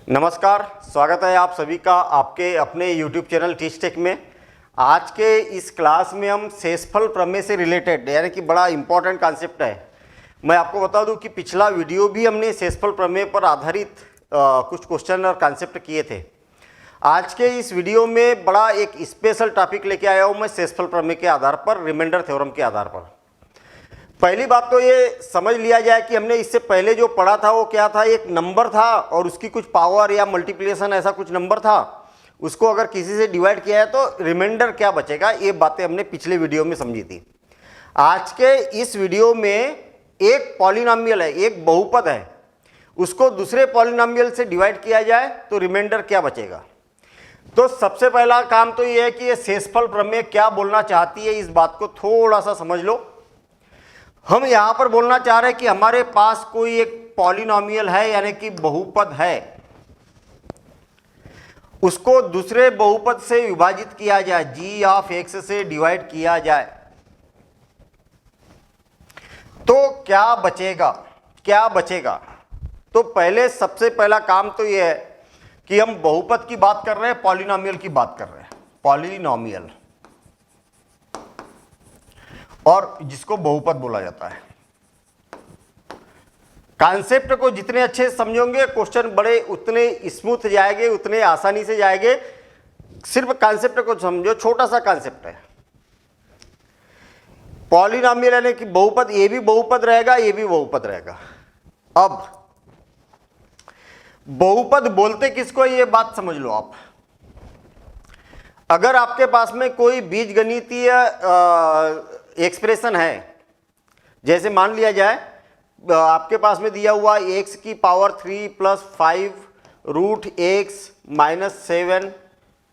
नमस्कार, स्वागत है आप सभी का आपके अपने YouTube चैनल टीच टेक में। आज के इस क्लास में हम शेषफल प्रमेय से रिलेटेड यानी कि बड़ा इंपॉर्टेंट कॉन्सेप्ट है। मैं आपको बता दूं कि पिछला वीडियो भी हमने शेषफल प्रमेय पर आधारित कुछ क्वेश्चन और कॉन्सेप्ट किए थे। आज के इस वीडियो में बड़ा एक स्पेशल टॉपिक लेके आया हूँ मैं शेषफल प्रमेय के आधार पर, रिमाइंडर थ्योरम के आधार पर। पहली बात तो ये समझ लिया जाए कि हमने इससे पहले जो पढ़ा था वो क्या था, एक नंबर था और उसकी कुछ पावर या मल्टीप्लिकेशन ऐसा कुछ नंबर था, उसको अगर किसी से डिवाइड किया है तो रिमाइंडर क्या बचेगा, ये बातें हमने पिछले वीडियो में समझी थी। आज के इस वीडियो में एक पॉलिनॉमियल है, एक बहुपद है, उसको दूसरे पॉलिनॉमियल से डिवाइड किया जाए तो रिमाइंडर क्या बचेगा। तो सबसे पहला काम तो ये है कि ये शेषफल प्रमेय क्या बोलना चाहती है, इस बात को थोड़ा सा समझ लो। हम यहाँ पर बोलना चाह रहे हैं कि हमारे पास कोई एक पॉलिनॉमियल है यानी कि बहुपद है, उसको दूसरे बहुपद से विभाजित किया जाए, g ऑफ x से डिवाइड किया जाए तो क्या बचेगा, क्या बचेगा। तो पहले सबसे पहला काम तो यह है कि हम बहुपद की बात कर रहे हैं, पॉलिनॉमियल की बात कर रहे हैं, पॉलिनॉमियल, और जिसको बहुपद बोला जाता है। कॉन्सेप्ट को जितने अच्छे समझोगे क्वेश्चन बड़े उतने स्मूथ जाएंगे, उतने आसानी से जाएंगे। सिर्फ कॉन्सेप्ट को समझो, छोटा सा कॉन्सेप्ट है। पॉलिनॉमियल यानी कि बहुपद, ये भी बहुपद रहेगा, ये भी बहुपद रहेगा। अब बहुपद बोलते किसको, ये बात समझ लो आप। अगर आपके पास में कोई बीजगणितीय एक्सप्रेशन है, जैसे मान लिया जाए आपके पास में दिया हुआ x की power 3 plus 5 root x minus 7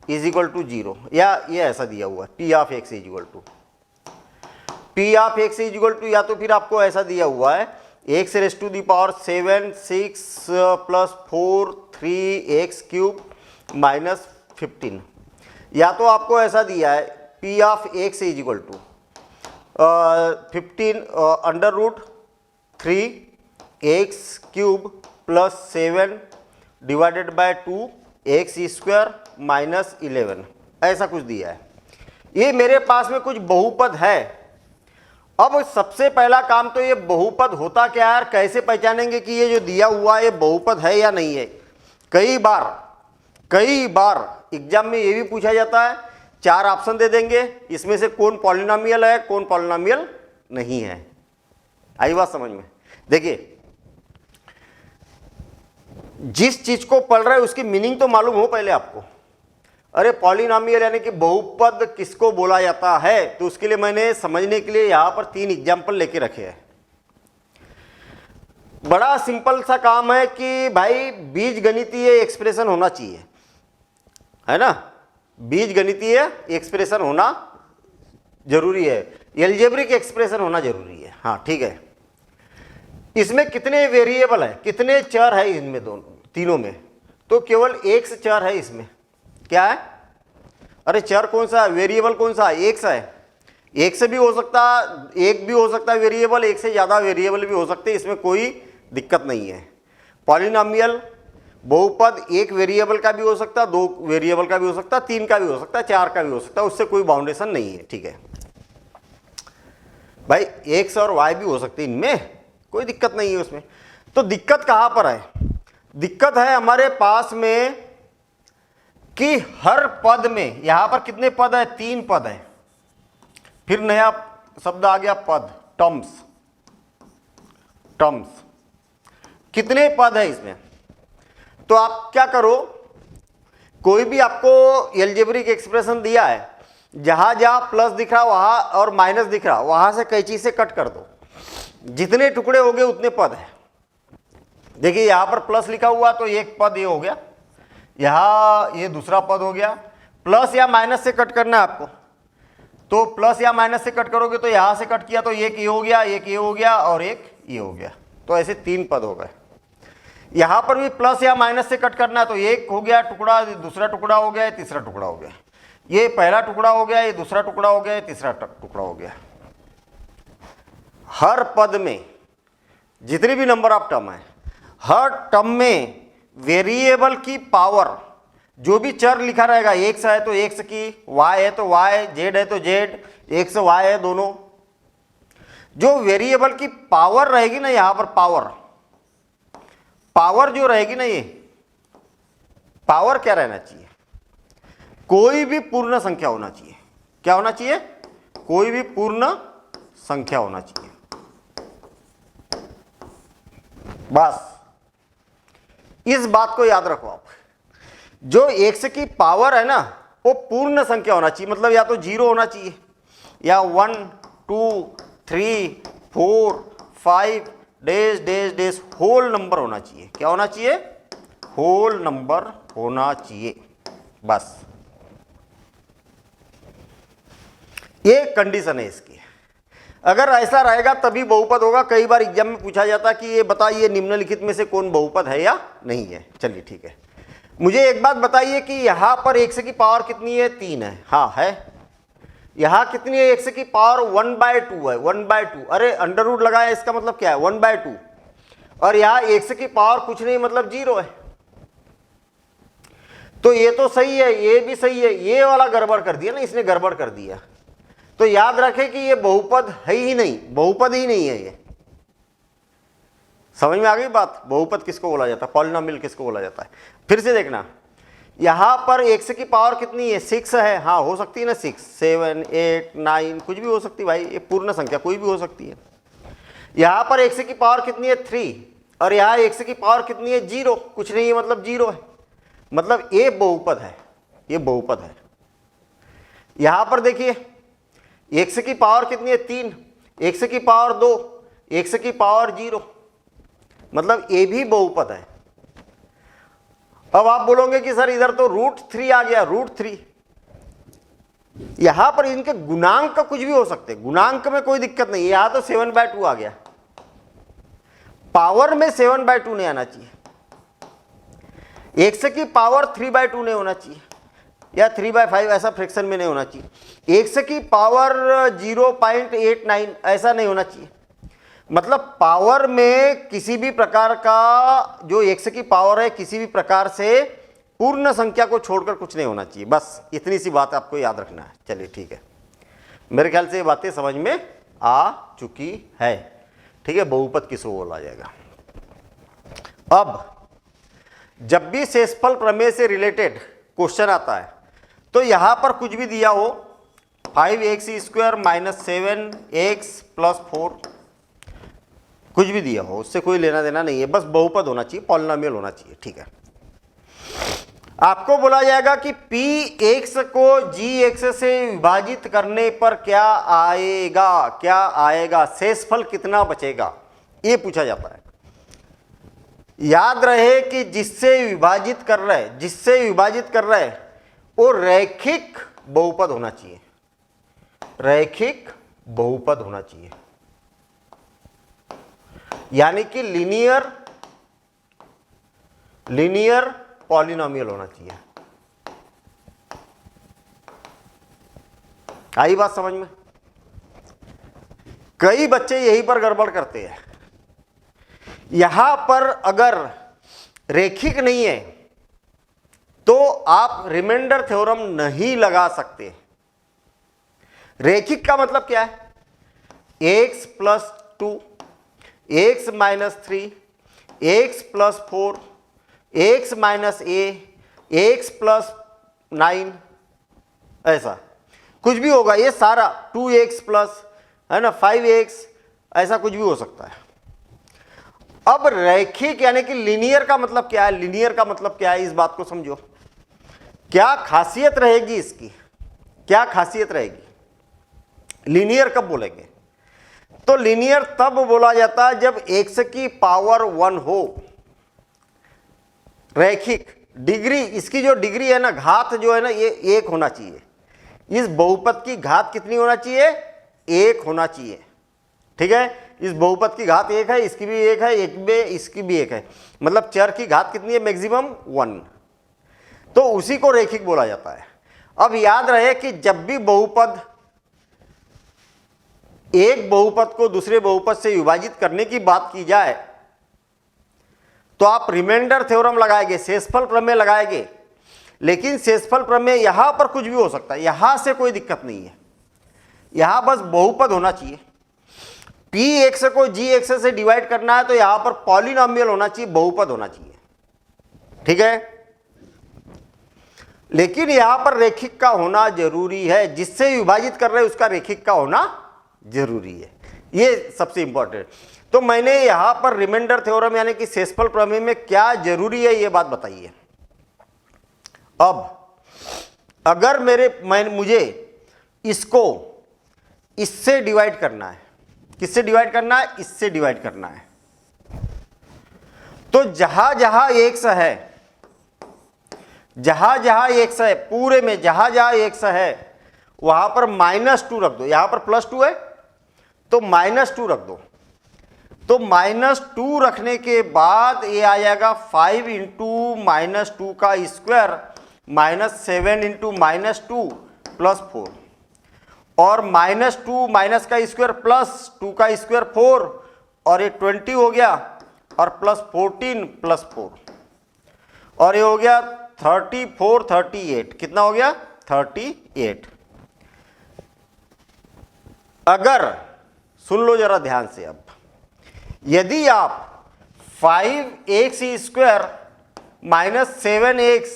is equal to 0, या ये ऐसा दिया हुआ है p of x is equal to या तो फिर आपको ऐसा दिया हुआ है x raise to the power 7 6 plus 4 3x cube minus 15, या तो आपको ऐसा दिया है p of x is equal to 15 under root 3x cube plus 7 divided bye 2x square minus 11, ऐसा कुछ दिया है। ये मेरे पास में कुछ बहुपद है। अब सबसे पहला काम तो ये बहुपद होता क्या है, कैसे पहचानेंगे कि ये जो दिया हुआ है ये बहुपद है या नहीं है। कई बार एग्जाम में ये भी पूछा जाता है, 4 ऑप्शन दे देंगे, इसमें से कौन पॉलिनॉमियल है कौन पॉलिनॉमियल नहीं है। आई बात समझ में। देखिए, जिस चीज को पढ़ रहे हैं उसकी मीनिंग तो मालूम हो पहले आपको। अरे पॉलिनॉमियल यानी कि बहुपद किसको बोला जाता है, तो उसके लिए मैंने समझने के लिए यहां पर 3 एग्जाम्पल लेके रखे हैं। बड़ा सिंपल सा काम है कि भाई बीजगणितीय एक्सप्रेशन होना चाहिए, है ना, बीजगणितीय एक्सप्रेशन होना जरूरी है, एल्जेब्रिक एक्सप्रेशन होना जरूरी है। हाँ ठीक है। इसमें कितने वेरिएबल है, कितने चर है इनमें तीनों में, तो केवल एक से चर है इसमें। क्या है, अरे चर कौन सा, वेरिएबल कौन सा, एक सा है। एक से भी हो सकता, एक भी हो सकता है वेरिएबल, एक से ज़्यादा वेरिएबल भी हो सकते हैं, इसमें कोई दिक्कत नहीं है। पॉलिनॉमियल बहुपद एक वेरिएबल का भी हो सकता, 2 वेरिएबल का भी हो सकता, 3 का भी हो सकता, 4 का भी हो सकता, उससे कोई बाउंडेशन नहीं है। ठीक है भाई, एक्स और वाई भी हो सकते, इनमें कोई दिक्कत नहीं है उसमें। तो दिक्कत कहां पर है, दिक्कत है हमारे पास में कि हर पद में, यहां पर कितने पद है, 3 पद है। फिर नया शब्द आ गया पद, टर्म्स। कितने पद है इसमें, तो आप क्या करो, कोई भी आपको एल्जेब्रिक एक्सप्रेशन दिया है, जहां जहां प्लस दिख रहा वहां और माइनस दिख रहा वहां से कैंची से कट कर दो, जितने टुकड़े हो गए उतने पद है। देखिए यहां पर प्लस लिखा हुआ तो एक पद ये हो गया, यहां ये दूसरा पद हो गया। प्लस या माइनस से कट करना है आपको, तो प्लस या माइनस से कट करोगे तो यहां से कट किया तो एक ये हो गया, एक ये हो गया और एक ये हो गया, तो ऐसे 3 पद हो गए। यहां पर भी प्लस या माइनस से कट करना है तो एक हो गया टुकड़ा, दूसरा टुकड़ा हो गया, तीसरा टुकड़ा हो गया, ये पहला टुकड़ा हो गया, ये दूसरा टुकड़ा हो गया, ये तीसरा टुकड़ा हो गया। हर पद में जितने भी नंबर ऑफ टर्म है, हर टर्म में वेरिएबल की पावर, जो भी चर लिखा रहेगा, एक्स है तो एक्स की, वाई है तो वाई, जेड है तो जेड, एक्स वाई है दोनों, जो वेरिएबल की पावर रहेगी ना, यहां पर पावर जो रहेगी ना, ये पावर क्या रहना चाहिए, कोई भी पूर्ण संख्या होना चाहिए। क्या होना चाहिए? कोई भी पूर्ण संख्या होना चाहिए। बस इस बात को याद रखो आप। जो एक्स की पावर है ना, वो पूर्ण संख्या होना चाहिए, मतलब या तो 0 होना चाहिए या 1 2 3 4 5 dash dash dash whole number होना चाहिए। क्या होना चाहिए? होल नंबर होना चाहिए। बस ये कंडीशन है इसकी। अगर ऐसा रहेगा तभी बहुपद होगा। कई बार एग्जाम में पूछा जाता है कि ये बताइए निम्नलिखित में से कौन बहुपद है या नहीं है। चलिए ठीक है, मुझे एक बात बताइए कि यहां पर एक्स की पावर कितनी है? 3 है। हाँ है। यहां कितनी है? एक्स की पावर 1/2 है। 1/2, अरे अंडर रूट लगाया, इसका मतलब क्या है? 1/2। और यहां एक्स की पावर कुछ नहीं, मतलब 0 है। तो ये तो सही है, ये भी सही है, ये वाला गड़बड़ कर दिया ना इसने, गड़बड़ कर दिया। तो याद रखें कि ये बहुपद है ही नहीं, बहुपद ही नहीं है ये। समझ में आ गई बात? बहुपद किसको बोला जाता है? पॉलिनोमियल किसको बोला जाता है? फिर से देखना, यहां पर एक्स की पावर कितनी है? 6 है। हाँ हो सकती है ना, 6 7 8 9 कुछ भी हो सकती है भाई, ये पूर्ण संख्या कोई भी हो सकती है। यहां पर एक्स की पावर कितनी है? 3। और यहां एक्स की पावर कितनी है? 0, कुछ नहीं है, मतलब 0 है। मतलब ये बहुपद है, ये बहुपद है। यहां पर देखिए एक्स की पावर कितनी है? 3, एक्स की पावर 2, एक्स की पावर 0, मतलब ये भी बहुपद है। अब आप बोलोगे कि सर इधर तो √3 आ गया, √3। यहां पर इनके गुणांक का कुछ भी हो सकते हैं, गुणांक में कोई दिक्कत नहीं। यहां तो 7/2 आ गया, पावर में 7/2 नहीं आना चाहिए। एक्स की पावर 3/2 नहीं होना चाहिए, या 3/5 ऐसा फ्रैक्शन में नहीं होना चाहिए। एक्स की पावर 0.89 ऐसा नहीं होना चाहिए। मतलब पावर में किसी भी प्रकार का, जो एक्स की पावर है, किसी भी प्रकार से पूर्ण संख्या को छोड़कर कुछ नहीं होना चाहिए। बस इतनी सी बात आपको याद रखना है। चलिए ठीक है, मेरे ख्याल से ये बातें समझ में आ चुकी है। ठीक है, बहुपद किसको बोला जाएगा। अब जब भी शेषफल प्रमेय से रिलेटेड क्वेश्चन आता है तो यहां पर कुछ भी दिया हो, 5x² - 7x + 4, कुछ भी दिया हो, उससे कोई लेना देना नहीं है, बस बहुपद होना चाहिए, पॉलिनोमियल होना चाहिए। ठीक है, आपको बोला जाएगा कि px को gx से विभाजित करने पर क्या आएगा, क्या आएगा, शेषफल कितना बचेगा, ये पूछा जाता है। याद रहे कि जिससे विभाजित कर रहे वो रैखिक बहुपद होना चाहिए, रैखिक बहुपद होना चाहिए, यानी कि लीनियर पॉलिनोमियल होना चाहिए। आई बात समझ में? कई बच्चे यहीं पर गड़बड़ करते हैं। यहां पर अगर रैखिक नहीं है तो आप रिमाइंडर थ्योरम नहीं लगा सकते। रैखिक का मतलब क्या है? x + 2, x - 3, x + 4, x - a, x + 9, ऐसा कुछ भी होगा। ये सारा 2x प्लस है ना, 5x, ऐसा कुछ भी हो सकता है। अब रैखिक यानी कि लीनियर का मतलब क्या है? लीनियर का मतलब क्या है, इस बात को समझो। क्या खासियत रहेगी इसकी, क्या खासियत रहेगी? लीनियर कब बोलेंगे? तो लीनियर तब बोला जाता है जब x की पावर 1 हो। रैखिक डिग्री, इसकी जो डिग्री है ना, घात जो है ना, ये 1 होना चाहिए। इस बहुपद की घात कितनी होना चाहिए? 1 होना चाहिए। ठीक है, इस बहुपद की घात 1 है, इसकी भी 1 है, एक में इसकी भी 1 है, मतलब चर की घात कितनी है? मैक्सिमम 1। तो उसी को रैखिक बोला जाता है। अब याद रहे कि जब भी बहुपद, एक बहुपद को दूसरे बहुपद से विभाजित करने की बात की जाए तो आप रिमाइंडर थ्योरम लगाएंगे, शेषफल प्रमेय लगाएंगे, लेकिन शेषफल प्रमेय यहां पर कुछ भी हो सकता है, यहां से कोई दिक्कत नहीं है, यहां बस बहुपद होना चाहिए। पी एक्स को जी एक्स से डिवाइड करना है तो यहां पर पॉलिनोमियल होना चाहिए, बहुपद होना चाहिए, ठीक है। लेकिन यहां पर रेखिक का होना जरूरी है, जिससे विभाजित कर रहे हैं उसका रेखिक का होना जरूरी है, ये सबसे इंपॉर्टेंट। तो मैंने यहां पर रिमाइंडर थ्योरम यानी कि शेषफल प्रमेय में क्या जरूरी है ये बात बताइए। अब अगर मुझे इसको इससे डिवाइड करना है, किससे डिवाइड करना है, इससे डिवाइड करना है, तो जहां जहां एक्स है, जहां जहां एक्स है, पूरे में जहां जहां एक्स है वहां पर -2 रख दो। यहां पर +2 है तो -2 रख दो। तो -2 रखने के बाद ये आ जाएगा 5 इंटू -2 का स्क्वायर -7 इंटू -2 प्लस 4, और -2 माइनस का स्क्वायर प्लस 2 का स्क्वायर 4, और ये 20 हो गया, और प्लस 14 प्लस 4, और ये हो गया 34 38, कितना हो गया 38। अगर सुन लो जरा ध्यान से, अब यदि आप 5x स्क्वायर -7x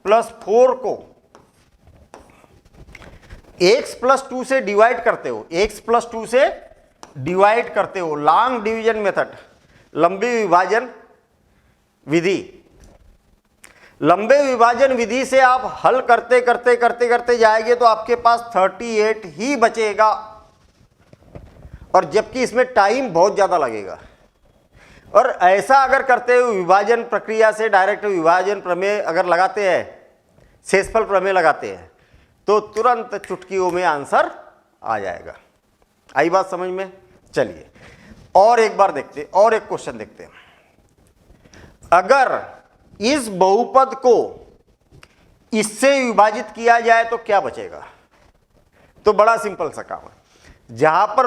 प्लस 4 को x प्लस 2 से डिवाइड करते हो, x प्लस 2 से डिवाइड करते हो, लॉन्ग डिवीजन मेथड, लंबी विभाजन विधि, लंबे विभाजन विधि से आप हल करते करते करते करते जाएंगे तो आपके पास 38 ही बचेगा, और जबकि इसमें टाइम बहुत ज़्यादा लगेगा। और ऐसा अगर करते हो विभाजन प्रक्रिया से डायरेक्ट विभाजन प्रमेय अगर लगाते हैं, शेषफल प्रमेय लगाते हैं, तो तुरंत चुटकियों में आंसर आ जाएगा। आई बात समझ में? चलिए और एक बार देखते, और एक क्वेश्चन देखते हैं। अगर इस बहुपद को इससे विभाजित किया जाए तो क्या बचेगा? तो बड़ा सिंपल सा काम है। जहां पर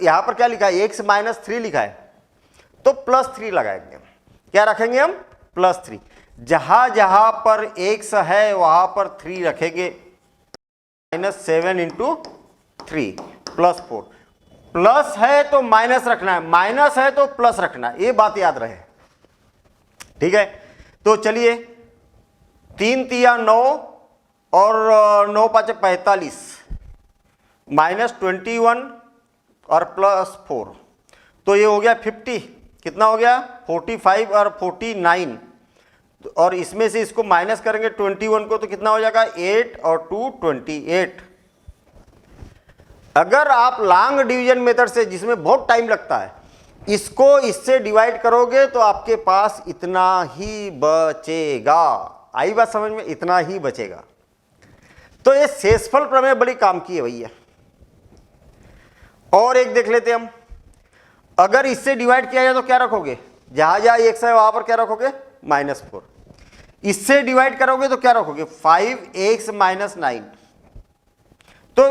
यहां पर क्या लिखा है, x -3 लिखा है, तो +3 लगाएंगे। क्या रखेंगे हम? +3। जहां जहां पर x है वहां पर 3 रखेंगे, -7 इंटू 3 प्लस 4। प्लस है तो माइनस रखना है, माइनस है तो प्लस रखना है, ये बात याद रहे, ठीक है। तो चलिए 3 तिया 9 और 9 5 45, -21 और +4, तो ये हो गया 50। कितना हो गया? 45 और 49, और इसमें से इसको माइनस करेंगे 21 को, तो कितना हो जाएगा? 8 और 2 28। अगर आप लॉन्ग डिवीजन मेथड से, जिसमें बहुत टाइम लगता है, इसको इससे डिवाइड करोगे तो आपके पास इतना ही बचेगा। आई बात समझ में? इतना ही बचेगा। तो ये शेषफल प्रमेय बड़ी काम की है भैया। और एक देख लेते हम। अगर इससे डिवाइड किया जाए तो क्या रखोगे? जहां जहां x है वहां पर क्या रखोगे? -4। इससे डिवाइड करोगे तो क्या रखोगे? 5x - 9। तो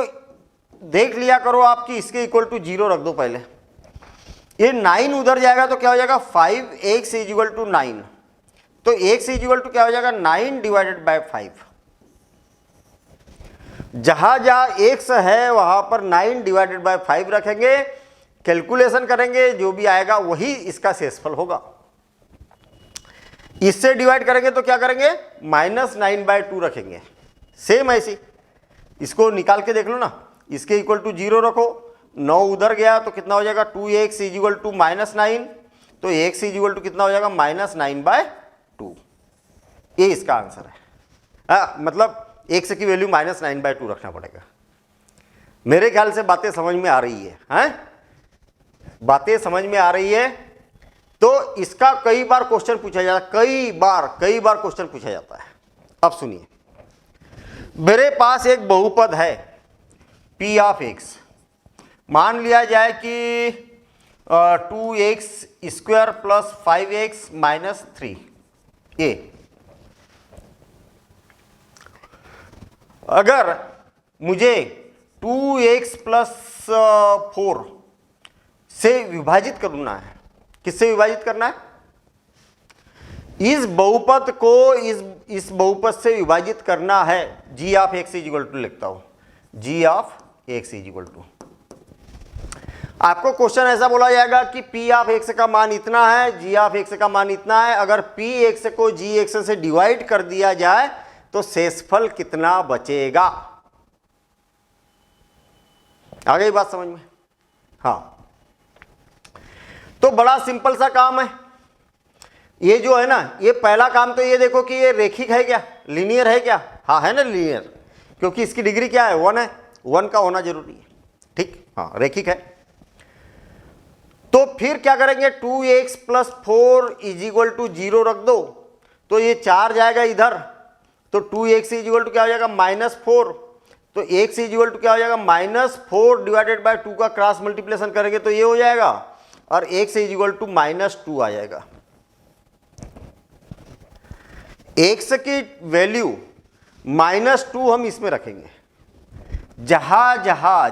देख लिया करो आपकी, इसके इक्वल टू 0 रख दो पहले। ये 9 उधर जाएगा तो क्या हो जाएगा? 5x = 9। तो x = क्या हो जाएगा? 9 डिवाइडेड बाय 5। जहां जहां x है वहां पर 9 डिवाइडेड बाय 5 रखेंगे, कैलकुलेशन करेंगे, जो भी आएगा वही इसका शेषफल होगा। इससे डिवाइड करेंगे तो क्या करेंगे? -9/2 रखेंगे। सेम ऐसी इसको निकाल के देख लो ना, इसके इक्वल टू 0 रखो, 9 उधर गया तो कितना हो जाएगा? 2x = -9, तो x = कितना हो जाएगा? -9/2। ये इसका आंसर है। मतलब x की वैल्यू -9/2 रखना पड़ेगा। मेरे ख्याल से बातें समझ में आ रही है, हैं? बातें समझ में आ रही है। तो इसका कई बार क्वेश्चन पूछा जाता है, कई बार क्वेश्चन पूछा जाता है। अब सुनिए, मेरे पास एक बहुपद है p ऑफ x। मान लिया जाए कि 2x² + 5x - 3। ये अगर मुझे 2x + 4 से विभाजित करना है, किससे विभाजित करना है? इस बहुपद को इस बहुपद से विभाजित करना है, G of x is equal to लिखता हूं, G of x is equal to, आपको क्वेश्चन ऐसा बोला जाएगा कि पी ऑफ एक्स का मान इतना है, जी ऑफ एक्स का मान इतना है, अगर पी एक्स को जी एक्स से डिवाइड कर दिया जाए तो शेषफल कितना बचेगा। आ गई बात समझ में? हाँ, तो बड़ा सिंपल सा काम है ये जो है ना, ये पहला काम तो ये देखो कि ये रेखिक है क्या, लीनियर है क्या? हाँ है ना लीनियर, क्योंकि इसकी डिग्री क्या है, 1 है, 1 का होना जरूरी है, ठीक, हाँ रेखिक है। तो फिर क्या करेंगे, 2x + 4 = 0 रख दो, तो ये 4 जाएगा इधर, तो 2x = क्या हो जाएगा, -4, तो x = क्या हो जाएगा, -4 / 2 का क्रॉस मल्टीप्लिकेशन करेंगे तो ये हो जाएगा, और x = -2 आ जाएगा। x की वैल्यू -2 हम इसमें रखेंगे, जहां जहां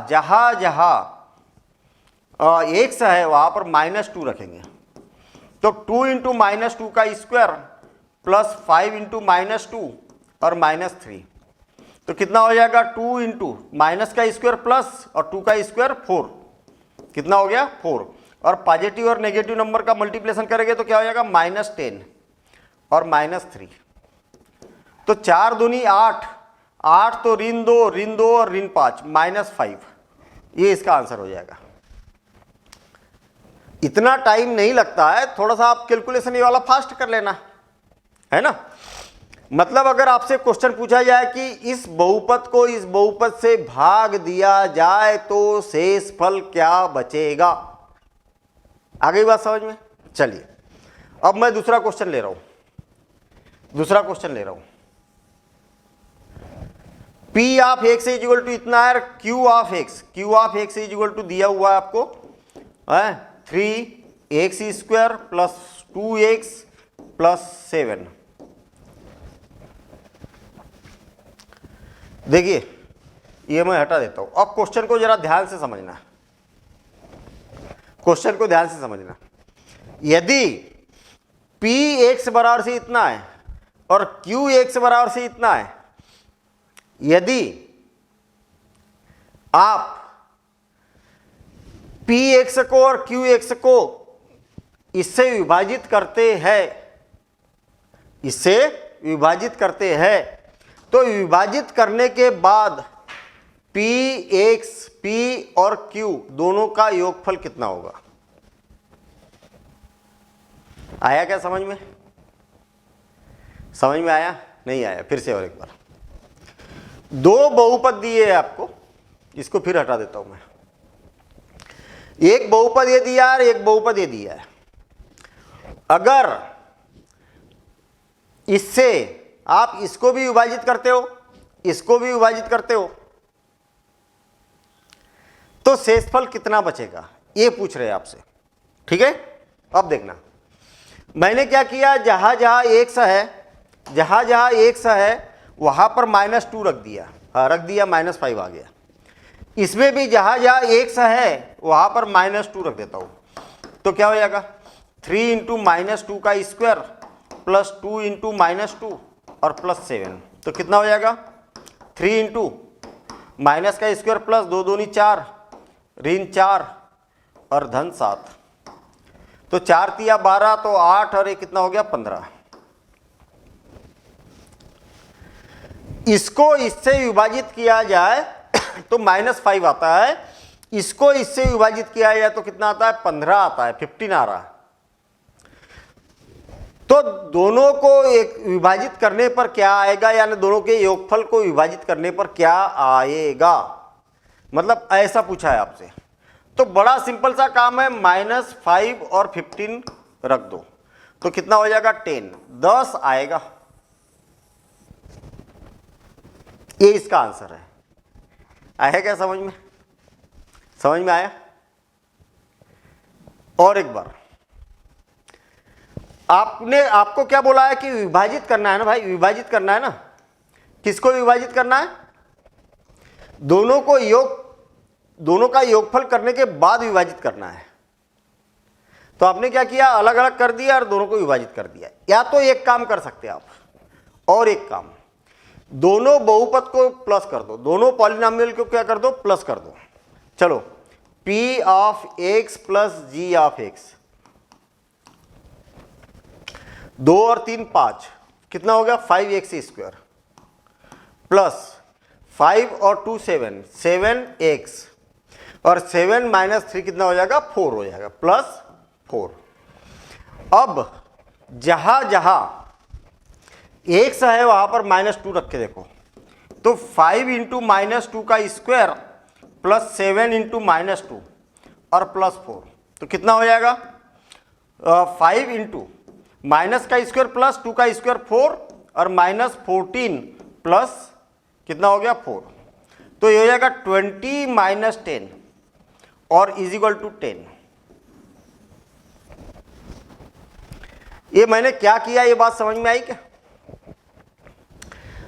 x है वहां पर -2 रखेंगे, तो 2 × -2 का स्क्वायर प्लस 5 × -2 और -3, तो कितना हो जाएगा, 2 × माइनस का स्क्वायर प्लस और 2 का स्क्वायर 4, कितना हो गया 4, और पॉजिटिव और नेगेटिव नंबर का मल्टीप्लिकेशन करेंगे तो क्या हो जाएगा, -10 और -3, तो 4 दूनी 8, 8 तो ऋण 2 और ऋण 5, -5, ये इसका आंसर हो जाएगा। इतना टाइम नहीं लगता है, थोड़ा सा आप कैलकुलेशन ये वाला फास्ट कर लेना, है ना। मतलब अगर आपसे क्वेश्चन पूछा जाए कि इस बहुपद को इस बहुपद से भाग दिया जाए तो शेषफल क्या बचेगा, आ गई बात समझ में? चलिए अब मैं दूसरा क्वेश्चन ले रहा हूं, P ऑफ x = इतना है, Q ऑफ x = दिया हुआ है आपको, 3x² + 2x + 7। देखिए ये मैं हटा देता हूं, अब क्वेश्चन को जरा ध्यान से समझना, यदि P x बराबर से इतना है और Q x बराबर से इतना है, यदि आप Px को और Qx को इससे विभाजित करते हैं, तो विभाजित करने के बाद P और Q दोनों का योगफल कितना होगा। आया क्या समझ में? आया नहीं आया? फिर से और एक बार, दो बहुपद दिए हैं आपको, इसको फिर हटा देता हूं मैं, एक बहुपद ये दिया है, एक बहुपद ये दिया है। अगर इससे आप इसको भी विभाजित करते हो, इसको भी विभाजित करते हो, तो शेषफल कितना बचेगा, ये पूछ रहे हैं आपसे, ठीक है। अब देखना, मैंने क्या किया, जहां जहां x है वहां पर -2 रख दिया, -5 आ गया। इसमें भी जहां जहां x है वहां पर -2 रख देता हूं, तो क्या हो जाएगा, 3 × -2 का स्क्वायर प्लस 2 × -2 और प्लस 7, तो कितना हो जाएगा, 3 × माइनस का स्क्वायर प्लस 2 दूनी 4, ऋण 4 और धन 7, तो 4 तिया 12, तो 8 और ये कितना हो गया, 15। इसको इससे विभाजित किया जाए तो -5 आता है, इसको इससे विभाजित किया जाए तो कितना आता है, 15 आता है, 15 आ रहा है। तो दोनों को एक विभाजित करने पर क्या आएगा, यानी दोनों के योगफल को विभाजित करने पर क्या आएगा, मतलब ऐसा पूछा है आपसे। तो बड़ा सिंपल सा काम है, -5 और 15 रख दो, तो कितना हो जाएगा, 10 आएगा। ये इसका आंसर है। आया क्या समझ में आया? और एक बार, आपको क्या बोला है कि विभाजित करना है ना भाई, विभाजित करना है ना, किसको विभाजित करना है, दोनों का योगफल करने के बाद विभाजित करना है। तो आपने क्या किया, अलग अलग कर दिया और दोनों को विभाजित कर दिया। या तो एक काम कर सकते हैं आप, और एक काम, दोनों बहुपद को प्लस कर दो, दोनों पॉलिनॉमियल को क्या कर दो, प्लस कर दो। चलो, p of x plus g of x, 2 और 3 5, कितना हो गया 5x स्क्वायर, प्लस 5 और 2 7, 7x, और 7 माइनस 3 कितना हो जाएगा 4 हो जाएगा, प्लस 4। अब जहां जहां x है वहां पर -2 रख के देखो, तो 5 इंटू -2 का स्क्वायर प्लस 7 इंटू -2 और प्लस 4, तो कितना हो जाएगा 5 इंटू माइनस का स्क्वायर प्लस 2 का स्क्वायर 4 और -14 प्लस कितना हो गया 4, तो ये हो जाएगा 20 माइनस 10 और इज इक्वल टू 10। ये मैंने क्या किया, ये बात समझ में आई क्या?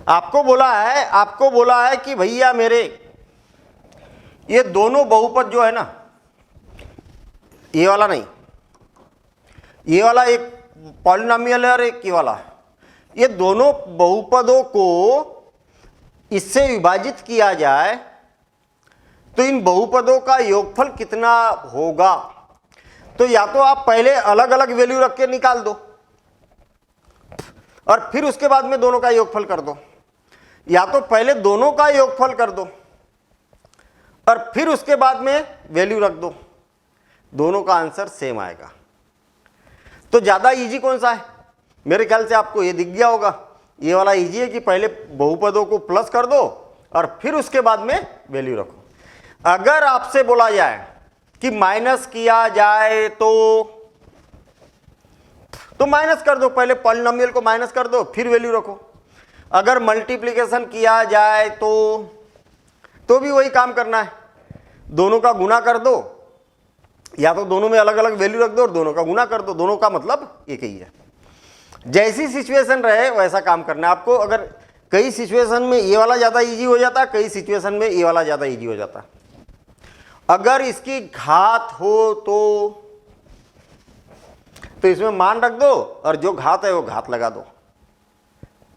आपको बोला है कि भैया मेरे ये दोनों बहुपद जो है ना, ये वाला नहीं, ये वाला एक पॉलिनॉमियल है और एक ये वाला, ये दोनों बहुपदों को इससे विभाजित किया जाए तो इन बहुपदों का योगफल कितना होगा। तो या तो आप पहले अलग अलग वैल्यू रख के निकाल दो और फिर उसके बाद में दोनों का योगफल कर दो, या तो पहले दोनों का योगफल कर दो और फिर उसके बाद में वैल्यू रख दो, दोनों का आंसर सेम आएगा। तो ज्यादा इजी कौन सा है? मेरे ख्याल से आपको ये दिख गया होगा, ये वाला इजी है कि पहले बहुपदों को प्लस कर दो और फिर उसके बाद में वैल्यू रखो। अगर आपसे बोला जाए कि माइनस किया जाए तो माइनस कर दो, पहले पॉलिनॉमियल को माइनस कर दो फिर वैल्यू रखो। अगर मल्टीप्लिकेशन किया जाए तो भी वही काम करना है, दोनों का गुना कर दो, या तो दोनों में अलग अलग वैल्यू रख दो और दोनों का गुना कर दो, दोनों का मतलब एक ही है। जैसी सिचुएशन रहे वैसा काम करना है आपको। अगर कई सिचुएशन में ये वाला ज़्यादा इजी हो जाता है, कई सिचुएशन में ये वाला ज़्यादा इजी हो जाता है। अगर इसकी घात हो तो इसमें मान रख दो और जो घात है वो घात लगा दो।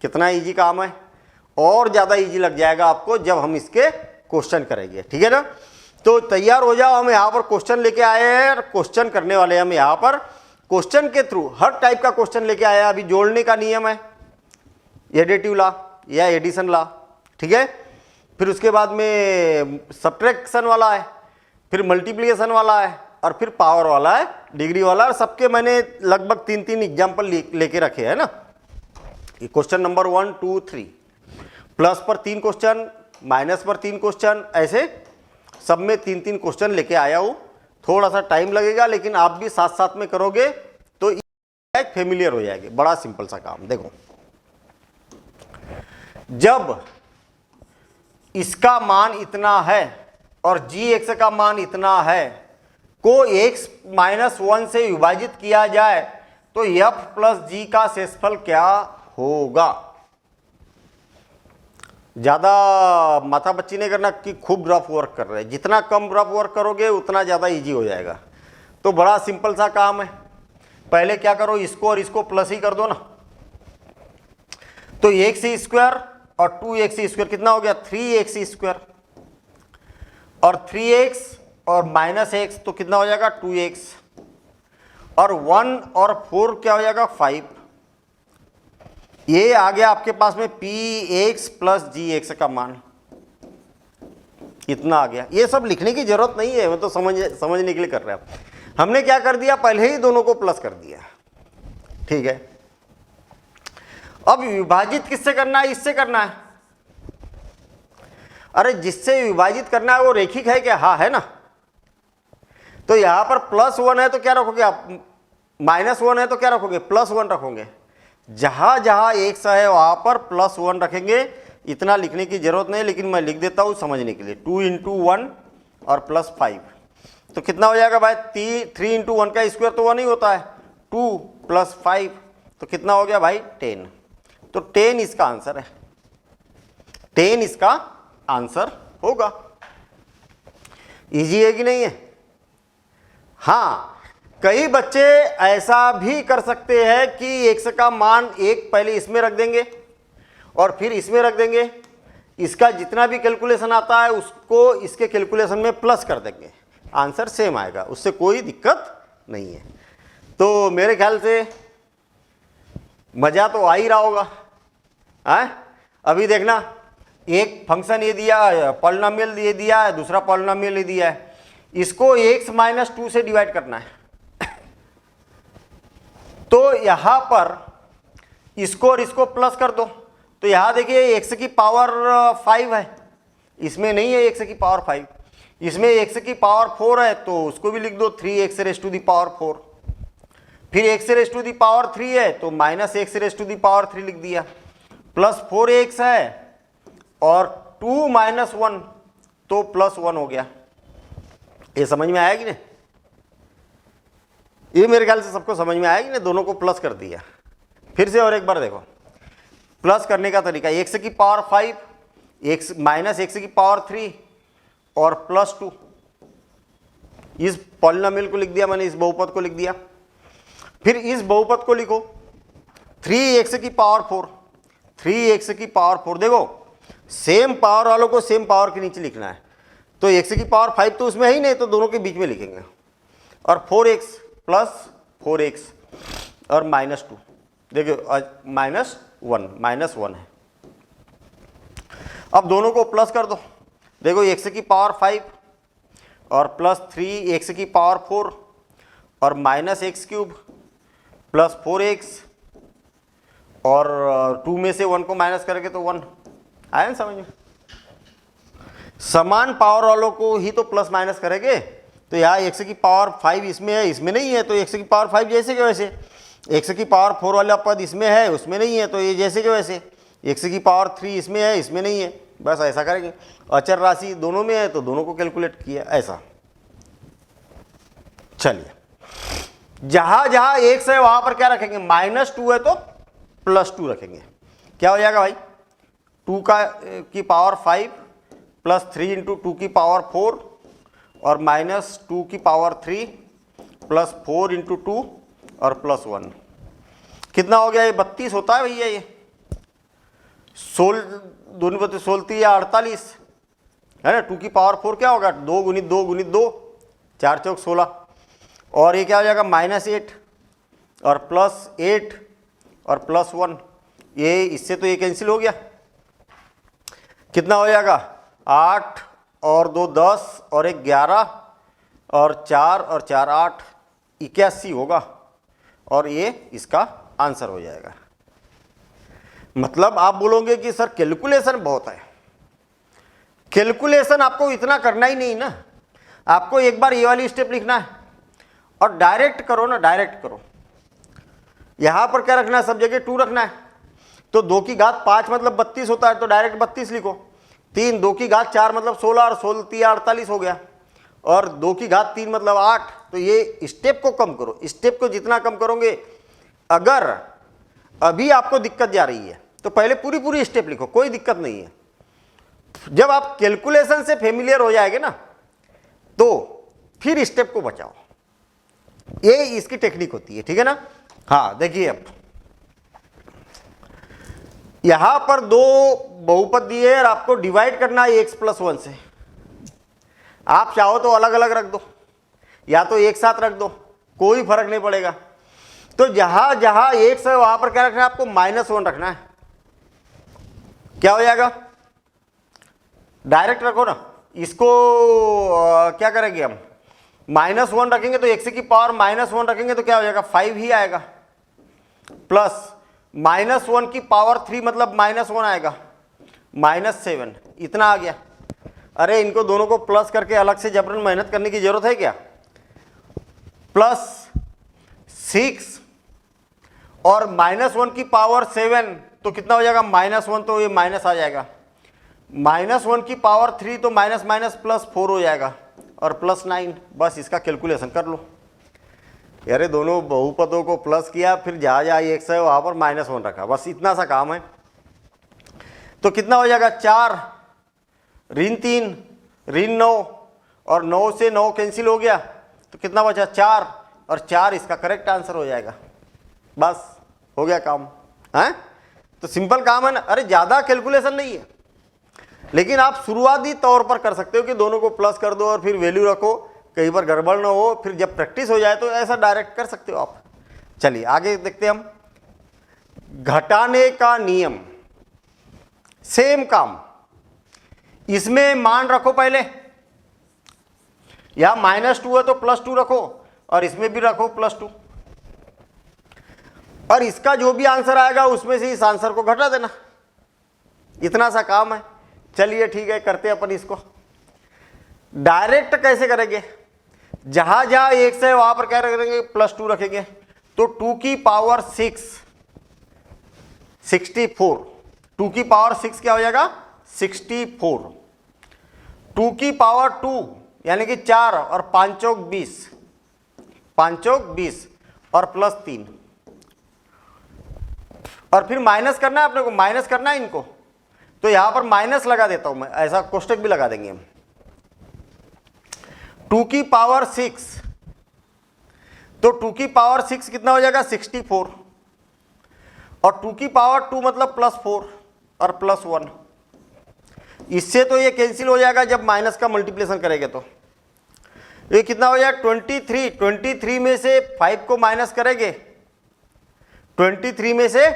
कितना इजी काम है, और ज़्यादा इजी लग जाएगा आपको जब हम इसके क्वेश्चन करेंगे, ठीक है ना। तो तैयार हो जाओ, हम यहाँ पर क्वेश्चन लेके आए हैं और क्वेश्चन करने वाले हैं। हम यहाँ पर क्वेश्चन के थ्रू हर टाइप का क्वेश्चन लेके आया। अभी जोड़ने का नियम है, एडिटिव ला या एडिशन ला, ठीक है। फिर उसके बाद में सब्ट्रैक्शन वाला है, फिर मल्टीप्लिकेशन वाला है और फिर पावर वाला है, डिग्री वाला। और सबके मैंने लगभग 3 एग्जाम्पल लेके रखे हैं ना। क्वेश्चन नंबर 1 2 3, प्लस पर 3 क्वेश्चन, माइनस पर 3 क्वेश्चन, ऐसे सब में 3 क्वेश्चन लेके आया हूँ। थोड़ा सा टाइम लगेगा लेकिन आप भी साथ साथ में करोगे तो फेमिलियर हो जाएगी। बड़ा सिंपल सा काम। देखो, जब इसका मान इतना है और g(x) का मान इतना है को x - 1 से विभाजित किया जाए तो f प्लस g का शेषफल क्या होगा। ज़्यादा माथापच्ची नहीं करना कि खूब रफ वर्क कर रहे हैं। जितना कम रफ वर्क करोगे उतना ज़्यादा इजी हो जाएगा। तो बड़ा सिंपल सा काम है। पहले क्या करो, इसको और इसको प्लस ही कर दो ना। तो x² और 2x² कितना हो गया 3x², और 3x और -x तो कितना हो जाएगा 2x, और 1 और 4 क्या हो जाएगा 5। ये आ गया आपके पास में px प्लस gx का मान, इतना आ गया। ये सब लिखने की जरूरत नहीं है, मैं तो समझने के लिए कर रहा हूं। हमने क्या कर दिया, पहले ही दोनों को प्लस कर दिया, ठीक है। अब विभाजित किससे करना है, इससे करना है। अरे जिससे विभाजित करना है वो रैखिक है क्या? हाँ है ना। तो यहां पर +1 है तो क्या रखोगे आप, -1 है तो क्या रखोगे +1 रखोगे। जहां जहां x है वहां पर +1 रखेंगे। इतना लिखने की जरूरत नहीं, लेकिन मैं लिख देता हूं समझने के लिए। 2 × 1 और +5 तो कितना हो जाएगा भाई, 3 × 1 का स्क्वायर तो 1 ही होता है, 2 + 5 तो कितना हो गया भाई 10। तो 10 इसका आंसर है, 10 इसका आंसर होगा। इजी है कि नहीं है? हाँ, कई बच्चे ऐसा भी कर सकते हैं कि x का मान 1 पहले इसमें रख देंगे और फिर इसमें रख देंगे, इसका जितना भी कैलकुलेशन आता है उसको इसके कैलकुलेशन में प्लस कर देंगे, आंसर सेम आएगा, उससे कोई दिक्कत नहीं है। तो मेरे ख्याल से मज़ा तो आ ही रहा होगा। अभी देखना, एक फंक्शन ये दिया, पॉलिनोमियल ये दिया है, दूसरा पॉलिनोमियल ये दिया है, इसको x माइनस 2 से डिवाइड करना है। तो यहां पर इसको और इसको प्लस कर दो, तो यहां देखिए x की पावर 5 है, इसमें नहीं है x की पावर 5, इसमें x की पावर 4 है, तो उसको भी लिख दो 3x rays to the power 4। फिर x raise to the power 3 है तो minus x raise to the power 3 लिख दिया, प्लस 4x है और 2 माइनस 1 तो प्लस 1 हो गया। ये समझ में आया कि नहीं? ये मेरे ख्याल से सबको समझ में आया कि नहीं? दोनों को प्लस कर दिया। फिर से और एक बार देखो, प्लस करने का तरीका, x की पावर 5, x माइनस x की पावर 3 और प्लस 2, इस पॉलिनोमियल को लिख दिया मैंने, इस बहुपद को लिख दिया। फिर इस बहुपद को लिखो 3x की पावर 4, 3x की पावर 4, देखो सेम पावर वालों को सेम पावर के नीचे लिखना है, तो x की पावर 5 तो उसमें है ही नहीं, तो दोनों के बीच में लिखेंगे, और 4x प्लस 4x और माइनस 2, देखिए माइनस 1 है। अब दोनों को प्लस कर दो, देखो x की पावर 5 और प्लस 3x की पावर 4 और minus x cube plus 4x और 2 में से 1 को माइनस करके तो 1 आया ना समझ में? समान पावर वालों को ही तो प्लस माइनस करेंगे, तो यहाँ x की पावर 5 इसमें है, इसमें नहीं है, तो x की पावर 5 जैसे के वैसे, x की पावर 4 वाला पद इसमें है, उसमें नहीं है, तो ये जैसे के वैसे, x की पावर 3 इसमें है, इसमें नहीं है, बस ऐसा करेंगे। अचर राशि दोनों में है तो दोनों को कैलकुलेट किया, ऐसा। चलिए, जहां जहां x है वहां पर क्या रखेंगे, -2 है तो +2 रखेंगे। क्या हो जाएगा भाई, 2 की पावर 5 प्लस 3 इंटू 2 की पावर 4 और माइनस 2 की पावर 3 प्लस 4 इंटू 2 और प्लस 1, कितना हो गया, ये 32 होता है भैया। ये 16 दोनों 16 या 48 है ना। 2 की पावर 4 क्या होगा, 2 गुणित 2 गुणित 2, 4 चौक 16, और ये क्या हो जाएगा -8 और प्लस 8 और प्लस 1, ये इससे तो ये कैंसिल हो गया, कितना हो जाएगा 8 और 2 10 और 1 11 और 4 और 4 8, 81 होगा, और ये इसका आंसर हो जाएगा। मतलब आप बोलोगे कि सर कैलकुलेशन बहुत है, कैलकुलेशन आपको इतना करना ही नहीं ना, आपको एक बार ये वाली स्टेप लिखना है और डायरेक्ट करो ना, डायरेक्ट करो। यहां पर क्या रखना है, सब जगह 2 रखना है, तो 2 की घात 5 मतलब 32 होता है, तो डायरेक्ट 32 लिखो। 3 2 की घात 4 मतलब 16 और 16 3 48 हो गया, और 2 की घात 3 मतलब 8। तो ये स्टेप को कम करो, स्टेप को जितना कम करोगे, अगर अभी आपको दिक्कत जा रही है तो पहले पूरी पूरी स्टेप लिखो, कोई दिक्कत नहीं है। जब आप कैलकुलेशन से फेमिलियर हो जाएंगे ना, तो फिर स्टेप को बचाओ, ये इसकी टेक्निक होती है, ठीक है ना। हाँ देखिए, अब यहां पर 2 बहुपद दिए और आपको डिवाइड करना है x + 1 से। आप चाहो तो अलग अलग रख दो या तो एक साथ रख दो, कोई फर्क नहीं पड़ेगा। तो जहां जहां x है वहां पर क्या रखना है, आपको -1 रखना है। क्या हो जाएगा, डायरेक्ट रखो ना इसको। क्या करेंगे हम, -1 रखेंगे तो x की पावर -1 रखेंगे तो क्या हो जाएगा, 5 ही आएगा, प्लस -1 की पावर 3 मतलब -1 आएगा, -7, इतना आ गया। अरे इनको दोनों को प्लस करके अलग से जबरन मेहनत करने की जरूरत है क्या। +6 और -1 की पावर 7 तो कितना हो जाएगा, -1, तो ये माइनस आ जाएगा। -1 की पावर 3 तो माइनस माइनस +4 हो जाएगा, और +9। बस इसका कैलकुलेशन कर लो। यारे दोनों बहुपदों को प्लस किया, फिर जहाँ जहाँ x है वहाँ पर -1 रखा, बस इतना सा काम है। तो कितना हो जाएगा, 4 ऋण 3 ऋण 9, और 9 से 9 कैंसिल हो गया, तो कितना बचा, 4 और 4 इसका करेक्ट आंसर हो जाएगा। बस हो गया काम है। तो सिंपल काम है ना, अरे ज़्यादा कैलकुलेशन नहीं है, लेकिन आप शुरुआती तौर पर कर सकते हो कि दोनों को प्लस कर दो और फिर वैल्यू रखो, कहीं पर गड़बड़ ना हो, फिर जब प्रैक्टिस हो जाए तो ऐसा डायरेक्ट कर सकते हो आप। चलिए आगे देखते हैं हम। घटाने का नियम, सेम काम, इसमें मान रखो पहले, या -2 है तो +2 रखो और इसमें भी रखो +2, और इसका जो भी आंसर आएगा उसमें से इस आंसर को घटा देना। इतना सा काम है। चलिए ठीक है, करते हैं अपन इसको। डायरेक्ट कैसे करेंगे, जहां जहां 1 से वहां पर क्या करेंगे, +2 रखेंगे, तो 2 की पावर 6 64, 2 की पावर 6 क्या हो जाएगा 64, 2 की पावर 2 यानी कि 4 और 5 चौक 20, 5 चौक 20 और +3, और फिर माइनस करना है अपने को, माइनस करना है इनको, तो यहां पर माइनस लगा देता हूं मैं, ऐसा कोष्टक भी लगा देंगे हम। 2 की पावर 6, तो 2 की पावर 6 कितना हो जाएगा 64, और 2 की पावर 2 मतलब +4 और +1, इससे तो ये कैंसिल हो जाएगा जब माइनस का मल्टीप्लिकेशन करेंगे। तो ये कितना हो जाएगा 23, 23 में से 5 को माइनस करेंगे, 23 में से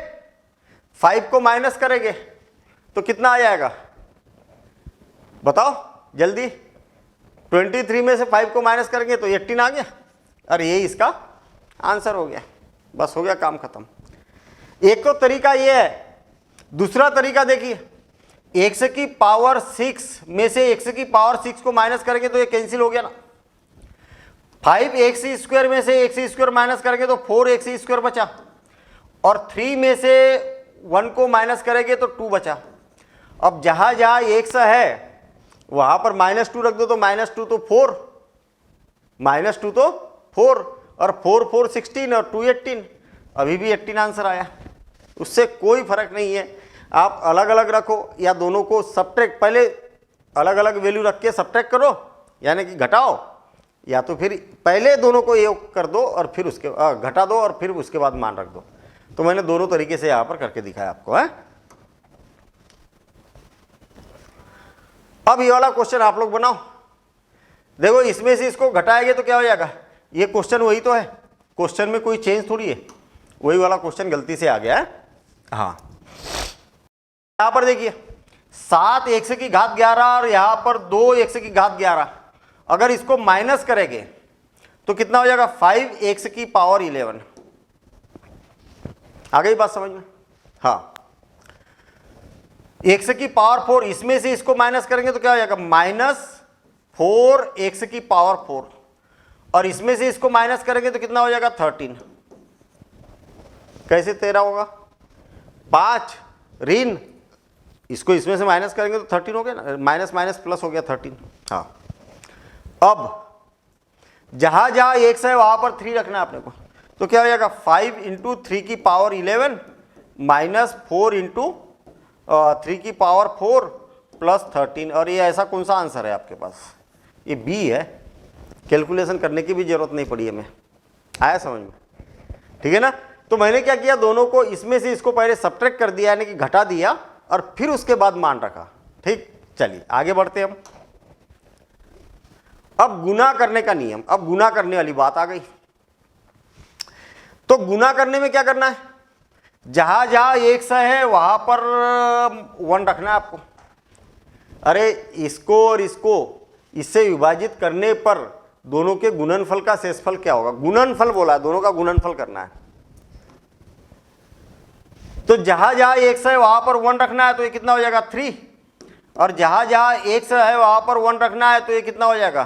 5 को माइनस करेंगे तो कितना आ जाएगा बताओ जल्दी। 23 में से 5 को माइनस करेंगे तो 18 आ गया, और ये इसका आंसर हो गया। बस हो गया काम खत्म। एक तो तरीका ये है, दूसरा तरीका देखिए, x की पावर 6 में से x की पावर 6 को माइनस करेंगे तो ये कैंसिल हो गया ना। 5x² में से x² माइनस करेंगे तो 4x² बचा, और 3 में से 1 को माइनस करेंगे तो 2 बचा। अब जहां जहां x है वहां पर -2 रख दो, तो -2 तो 4, -2 तो 4, और 4 4 16 और 2 18, अभी भी 18 आंसर आया। उससे कोई फर्क नहीं है, आप अलग अलग रखो या दोनों को सब्ट्रैक्ट, पहले अलग अलग वैल्यू रख के सब्ट्रैक्ट करो यानी कि घटाओ, या तो फिर पहले दोनों को योग कर दो और फिर उसके घटा दो और फिर उसके बाद मान रख दो। तो मैंने दोनों तरीके से यहां पर करके दिखाया आपको है। अब ये वाला क्वेश्चन आप लोग बनाओ, देखो इसमें से इसको घटाएंगे तो क्या हो जाएगा, ये क्वेश्चन वही तो है, क्वेश्चन में कोई चेंज थोड़ी है, वही वाला क्वेश्चन गलती से आ गया है। हाँ यहां पर देखिए 7x की घात 11 और यहां पर 2x की घात 11, अगर इसको माइनस करेंगे तो कितना हो जाएगा 5x की पावर 11। आ गई बात समझ में। हाँ x की पावर 4, इसमें से इसको माइनस करेंगे तो क्या हो जाएगा -4x की पावर 4, और इसमें से इसको माइनस करेंगे तो कितना हो जाएगा 13। कैसे 13 होगा, 5 ऋण, इसको इसमें से माइनस करेंगे तो 13 हो गया ना, माइनस माइनस प्लस हो गया 13। हाँ अब जहां जहां x है वहां पर 3 रखना है अपने को, तो क्या हो जाएगा 5 × 3 की पावर 11 -4 × 3 की पावर 4 +13, और ये ऐसा कौन सा आंसर है आपके पास, ये बी है। कैलकुलेशन करने की भी जरूरत नहीं पड़ी हमें, आया समझ में, ठीक है ना। तो मैंने क्या किया, दोनों को इसमें से इसको पहले सब्ट्रैक्ट कर दिया यानी कि घटा दिया, और फिर उसके बाद मान रखा। ठीक, चलिए आगे बढ़ते हम। अब गुना करने का नियम, अब गुना करने वाली बात आ गई। तो गुना करने में क्या करना है, जहां जहां x है वहां पर 1 रखना है आपको। अरे इसको और इसको इससे विभाजित करने पर दोनों के गुणनफल का शेषफल क्या होगा, गुणनफल बोला है, दोनों का गुणनफल करना है। तो जहां जहां x है वहां पर 1 रखना है, तो ये कितना हो जाएगा 3, और जहां जहां x है वहां पर 1 रखना है तो ये कितना हो जाएगा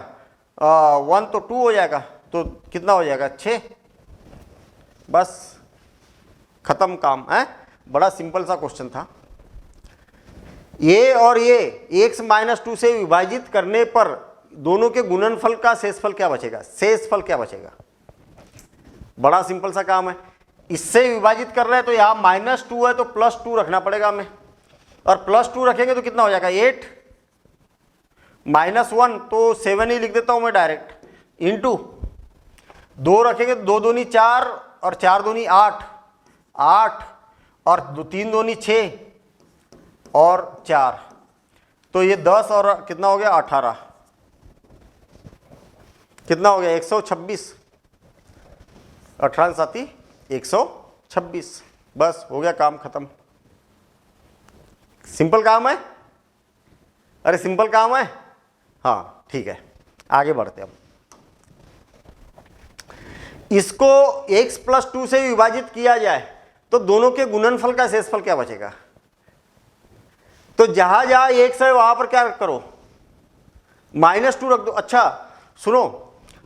1 तो 2 हो जाएगा, तो कितना हो जाएगा 6। बस खत्म काम है, बड़ा सिंपल सा क्वेश्चन था। ये और ये x - 2 से विभाजित करने पर दोनों के गुणनफल का शेषफल क्या बचेगा, शेषफल क्या बचेगा, बड़ा सिंपल सा काम है। इससे विभाजित कर रहे हैं तो यहाँ -2 है तो +2 रखना पड़ेगा हमें, और +2 रखेंगे तो कितना हो जाएगा 8, -1 तो 7 ही लिख देता हूं मैं डायरेक्ट, इंटू 2 रखेंगे तो 2 दूनी 4 और 4 दूनी 8, 8 और 3 दूनी 6 और 4, तो ये 10 और कितना हो गया 18, कितना हो गया 126, 18 साथी 126। बस हो गया काम खत्म। सिंपल काम है, अरे सिंपल काम है। हाँ ठीक है, आगे बढ़ते हैं। इसको x + 2 से विभाजित किया जाए तो दोनों के गुणनफल का शेषफल क्या बचेगा? तो जहां जहां x है वहां पर क्या करो, -2 रख दो। अच्छा सुनो,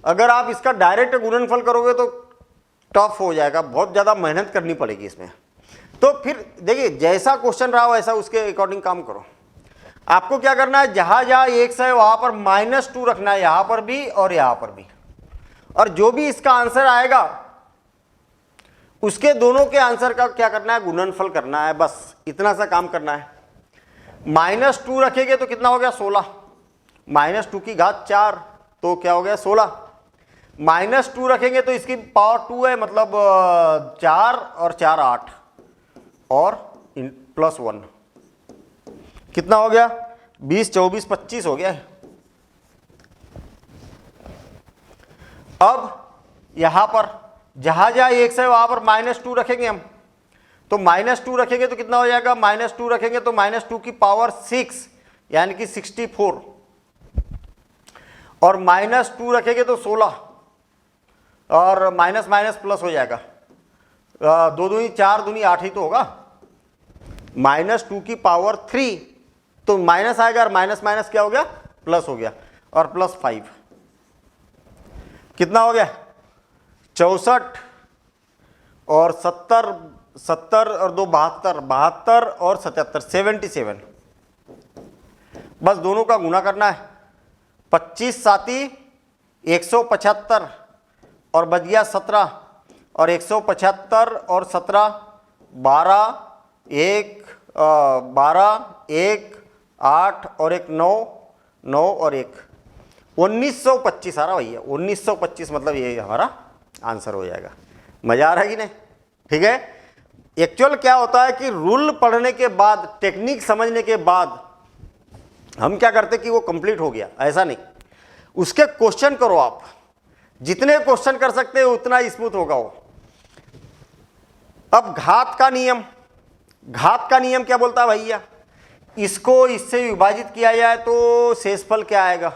अगर आप इसका डायरेक्ट गुणनफल करोगे तो टफ हो जाएगा, बहुत ज़्यादा मेहनत करनी पड़ेगी इसमें। तो फिर देखिए, जैसा क्वेश्चन रहा वैसा उसके अकॉर्डिंग काम करो। आपको क्या करना है, जहां जहां x है वहां पर -2 रखना है, यहां पर भी और यहां पर भी, और जो भी इसका आंसर आएगा उसके दोनों के आंसर का क्या करना है, गुणनफल करना है। बस इतना सा काम करना है। -2 रखेंगे तो कितना हो गया 16, -2 की घात 4 तो क्या हो गया 16, -2 रखेंगे तो इसकी पावर 2 है, मतलब 4 और 4 8 और +1 कितना हो गया 20, 24, 25 हो गया। अब यहां पर जहां जहां x है वहां पर -2 रखेंगे हम, तो -2 रखेंगे तो कितना हो जाएगा, -2 रखेंगे तो -2 की पावर 6 यानी कि 64, और -2 रखेंगे तो 16, और माइनस माइनस प्लस हो जाएगा, 2 दूनी 4 दूनी 8 ही तो होगा, -2 की पावर 3, तो माइनस आएगा और माइनस माइनस क्या हो गया प्लस हो गया, और +5 कितना हो गया 64 और 70, 70 और 2 72, 72 और 77 77। बस दोनों का गुना करना है, 25 साथी 175 और बच गया 17, और 175 और 17 12, 1 8 और 1 9, 9 और 1 1925 आ रहा भैया, 1925 मतलब ये हमारा आंसर हो जाएगा। मजा आ रहा है कि नहीं? ठीक है। एक्चुअल क्या होता है कि रूल पढ़ने के बाद, टेक्निक समझने के बाद हम क्या करते कि वो कंप्लीट हो गया, ऐसा नहीं, उसके क्वेश्चन करो आप, जितने क्वेश्चन कर सकते हो उतना स्मूथ होगा वो। अब घात का नियम, घात का नियम क्या बोलता है भैया, इसको इससे विभाजित किया जाए तो शेषफल क्या आएगा,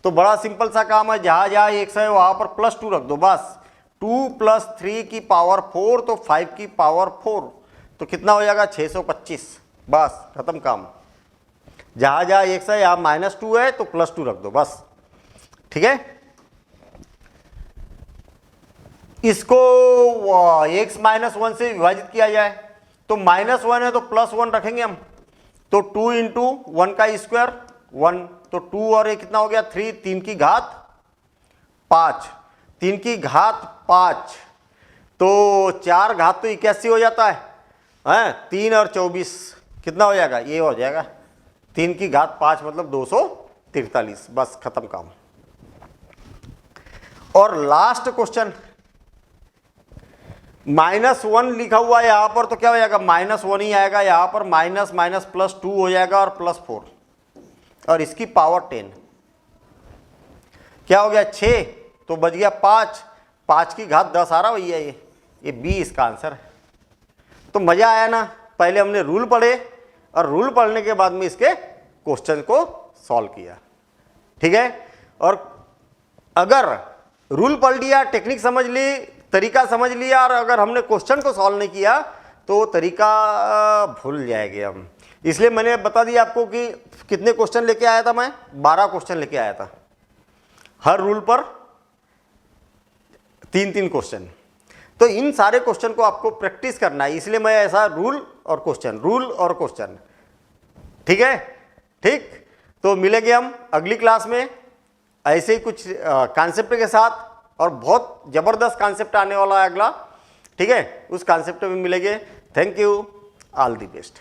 तो बड़ा सिंपल सा काम है, जहां जहां x है वहां पर +2 रख दो, बस 2 + 3 की पावर 4 तो 5 की पावर 4, तो कितना हो जाएगा 625, बस खत्म काम। जहां जहां x है यहां -2 है तो +2 रख दो बस, ठीक है। इसको x - 1 से विभाजित किया जाए तो -1 है तो +1 रखेंगे हम, तो 2 × 1 का स्क्वायर 1, तो 2 और ये कितना हो गया 3, 3 की घात 5, 3 की घात 5, तो 4 घात तो 81 हो जाता है, 3 और 24 कितना हो जाएगा, ये हो जाएगा 3 की घात 5 मतलब 243, बस खत्म काम। और लास्ट क्वेश्चन, -1 लिखा हुआ है यहां पर, तो क्या हो जाएगा -1 ही आएगा, यहां पर माइनस माइनस +2 हो जाएगा और +4, और इसकी पावर 10 क्या हो गया 6, तो बच गया 5, 5 की घात 10 आ रहा भैया, ये बी इसका आंसर है। तो मजा आया ना, पहले हमने रूल पढ़े और रूल पढ़ने के बाद में इसके क्वेश्चन को सॉल्व किया, ठीक है। और अगर रूल पढ़ लिया, टेक्निक समझ ली, तरीका समझ लिया, और अगर हमने क्वेश्चन को सॉल्व नहीं किया तो तरीका भूल जाएंगे हम। इसलिए मैंने बता दिया आपको कि कितने क्वेश्चन लेके आया था मैं, 12 क्वेश्चन लेके आया था, हर रूल पर 3-3 क्वेश्चन। तो इन सारे क्वेश्चन को आपको प्रैक्टिस करना है, इसलिए मैं ऐसा रूल और क्वेश्चन, ठीक है। ठीक, तो मिलेंगे हम अगली क्लास में ऐसे ही कुछ कॉन्सेप्ट के साथ, और बहुत जबरदस्त कॉन्सेप्ट आने वाला है अगला, ठीक है, उस कॉन्सेप्ट में मिलेंगे। Thank you, all the best.